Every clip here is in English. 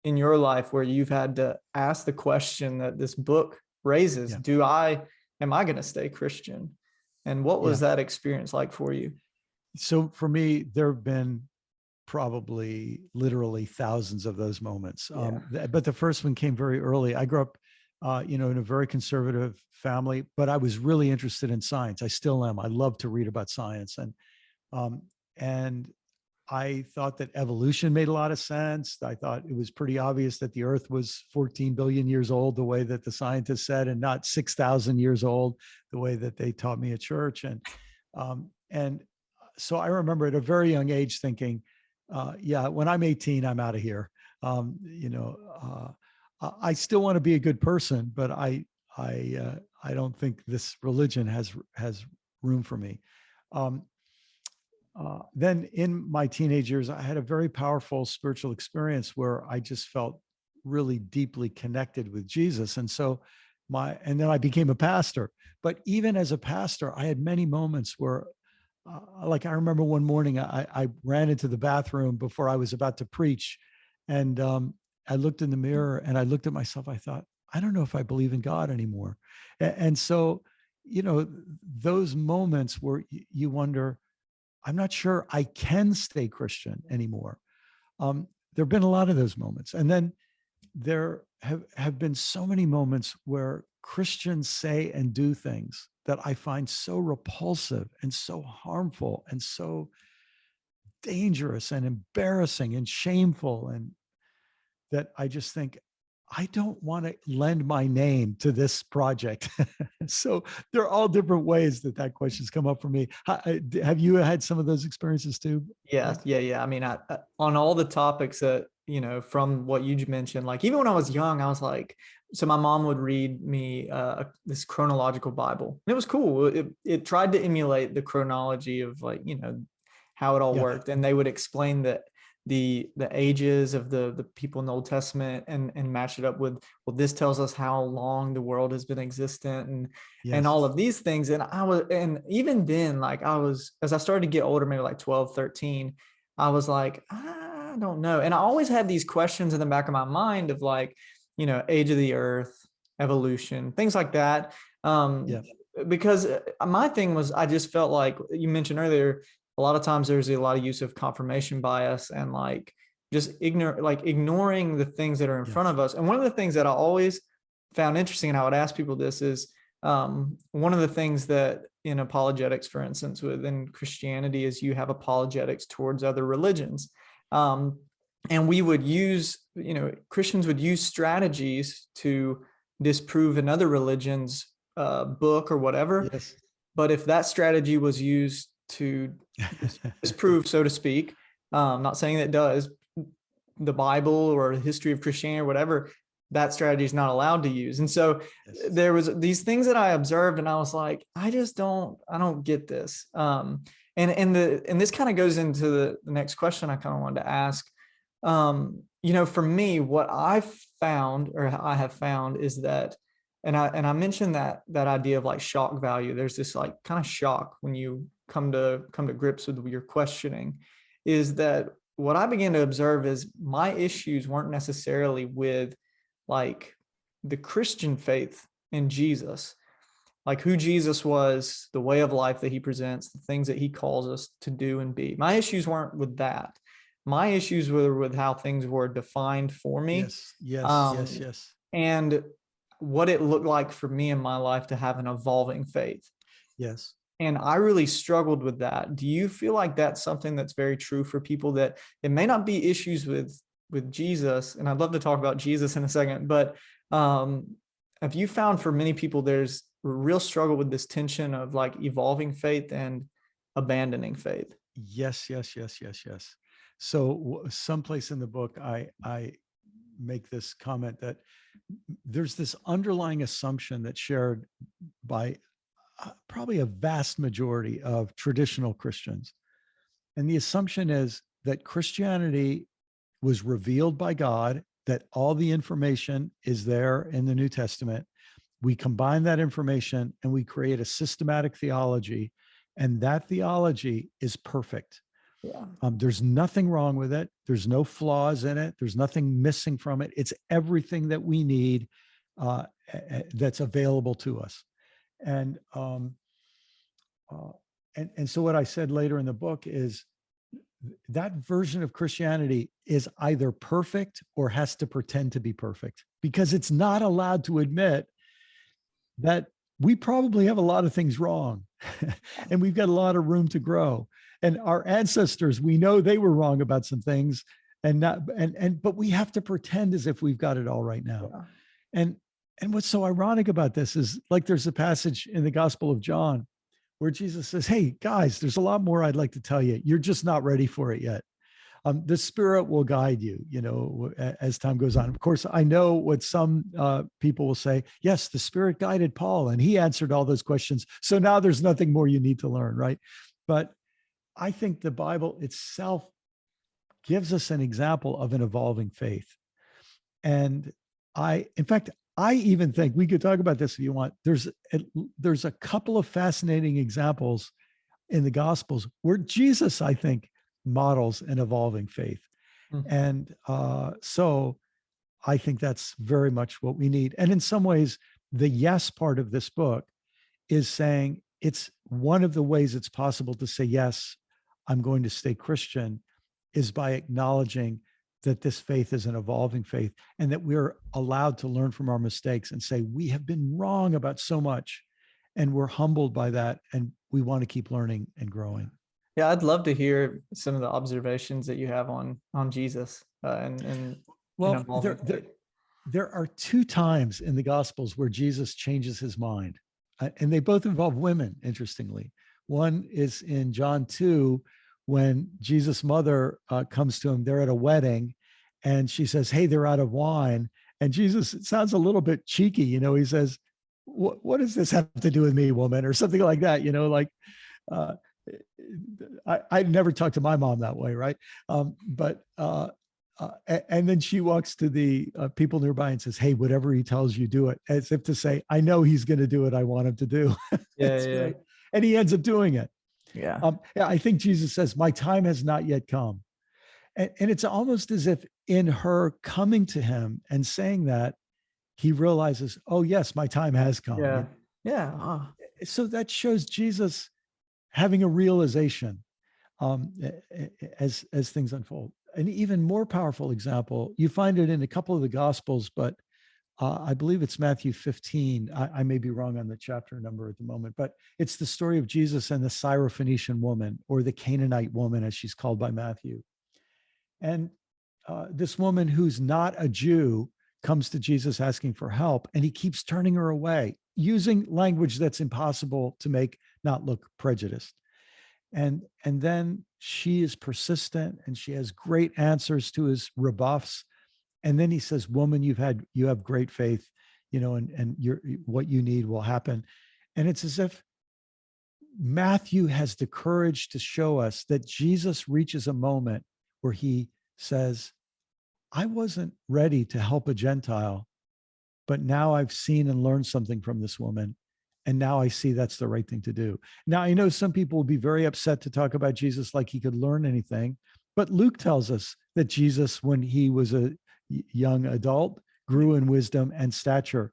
in your life where you've had to ask the question that this book raises? Yeah. Am I going to stay Christian? And what was Yeah. that experience like for you? So for me, there have been probably literally thousands of those moments. Yeah. But the first one came very early. I grew up, in a very conservative family, but I was really interested in science. I still am. I love to read about science, um, and I thought that evolution made a lot of sense. I thought it was pretty obvious that the Earth was 14 billion years old, the way that the scientists said, and not 6,000 years old, the way that they taught me at church. And so I remember at a very young age thinking, yeah, when I'm 18, I'm out of here. I still want to be a good person, but I don't think this religion has room for me. Um, then in my teenage years, I had a very powerful spiritual experience where I just felt really deeply connected with Jesus. And then I became a pastor. But even as a pastor, I had many moments where, like I remember one morning, I ran into the bathroom before I was about to preach. And I looked in the mirror and I looked at myself. I thought, I don't know if I believe in God anymore. And so, those moments where you wonder, I'm not sure I can stay Christian anymore. There have been a lot of those moments. And then there have been so many moments where Christians say and do things that I find so repulsive and so harmful and so dangerous and embarrassing and shameful, and that I just think, I don't want to lend my name to this project. So there are all different ways that question's come up for me. Have you had some of those experiences too? Yeah. Yeah. I mean, on all the topics that, from what you mentioned, like even when I was young, I was like, so my mom would read me this chronological Bible. And it was cool. It tried to emulate the chronology of like, how it all Yeah. worked. And they would explain that the ages of the people in the Old Testament and match it up with, well, this tells us how long the world has been existent and Yes. all of these things. And even then, like as I started to get older, maybe like 12, 13, I was like, I don't know. And I always had these questions in the back of my mind of like, age of the earth, evolution, things like that. Yeah. Because my thing was, I just felt like you mentioned earlier, a lot of times there's a lot of use of confirmation bias and like just ignoring the things that are in Yeah. front of us. And one of the things that I always found interesting, and I would ask people this, is one of the things that in apologetics, for instance, within Christianity, is you have apologetics towards other religions. And we would use, Christians would use strategies to disprove another religion's book or whatever. Yes. But if that strategy was used to disprove, so to speak, not saying that it does, the Bible or the history of Christianity or whatever, that strategy is not allowed to use. And so there was these things that I observed and I was like, I don't get this. And this kind of goes into the next question I kind of wanted to ask. For me, what I have found is that, and I mentioned that idea of like shock value. There's this like kind of shock when you come to grips with your questioning, is that what I began to observe is my issues weren't necessarily with like the Christian faith in Jesus, like who Jesus was, the way of life that he presents, the things that he calls us to do and be. My issues weren't with that. My issues were with how things were defined for me. Yes. And what it looked like for me in my life to have an evolving faith. Yes. And I really struggled with that. Do you feel like that's something that's very true for people, that it may not be issues with Jesus? And I'd love to talk about Jesus in a second, but have you found for many people, there's a real struggle with this tension of like evolving faith and abandoning faith? Yes. So someplace in the book, I make this comment that there's this underlying assumption that's shared by probably a vast majority of traditional Christians. And the assumption is that Christianity was revealed by God, that all the information is there in the New Testament. We combine that information and we create a systematic theology, and that theology is perfect. Yeah. There's nothing wrong with it. There's no flaws in it. There's nothing missing from it. It's everything that we need that's available to us. And uh, and so what I said later in the book is that version of Christianity is either perfect or has to pretend to be perfect, because it's not allowed to admit that we probably have a lot of things wrong and we've got a lot of room to grow. And our ancestors, we know they were wrong about some things, and not but we have to pretend as if we've got it all right now. Yeah. And what's so ironic about this is, like, there's a passage in the Gospel of John where Jesus says, "Hey guys, there's a lot more I'd like to tell you. You're just not ready for it yet. The Spirit will guide you, as time goes on." Of course, I know what some people will say. Yes, the Spirit guided Paul and he answered all those questions. So now there's nothing more you need to learn, right? But I think the Bible itself gives us an example of an evolving faith. And in fact, I even think we could talk about this if you want. There's a couple of fascinating examples in the Gospels where Jesus, I think, models an evolving faith. And so I think that's very much what we need. And in some ways, the yes part of this book is saying it's one of the ways it's possible to say, yes, I'm going to stay Christian, is by acknowledging that this faith is an evolving faith and that we're allowed to learn from our mistakes and say, we have been wrong about so much, and we're humbled by that. And we want to keep learning and growing. Yeah, I'd love to hear some of the observations that you have on Jesus and well, there are two times in the Gospels where Jesus changes his mind, and they both involve women, interestingly. One is in John 2, when Jesus' mother comes to him. They're at a wedding, and she says, "Hey, they're out of wine." And Jesus, it sounds a little bit cheeky, he says, what does this have to do with me, woman? Or something like that, like, I never talked to my mom that way, right? And then she walks to the people nearby and says, "Hey, whatever he tells you, do it," as if to say, I know he's going to do what I want him to do. Yeah, Great. And he ends up doing it. Yeah. I think Jesus says, "My time has not yet come." And it's almost as if in her coming to him and saying that, he realizes, oh, yes, my time has come. Yeah. Yeah. So that shows Jesus having a realization as things unfold. An even more powerful example, you find it in a couple of the Gospels, but I believe it's Matthew 15. I may be wrong on the chapter number at the moment, but it's the story of Jesus and the Syrophoenician woman, or the Canaanite woman, as she's called by Matthew. And this woman who's not a Jew comes to Jesus asking for help, and he keeps turning her away, using language that's impossible to make not look prejudiced. And then she is persistent, and she has great answers to his rebuffs. And then he says, "Woman, you have great faith, and what you need will happen." And it's as if Matthew has the courage to show us that Jesus reaches a moment where he says, "I wasn't ready to help a Gentile, but now I've seen and learned something from this woman. And now I see that's the right thing to do." Now, I know some people will be very upset to talk about Jesus like he could learn anything, but Luke tells us that Jesus, when he was a young adult, grew in wisdom and stature.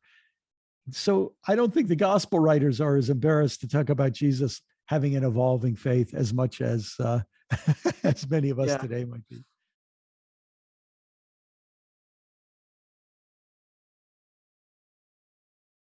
So I don't think the gospel writers are as embarrassed to talk about Jesus having an evolving faith as much as as many of us today might be.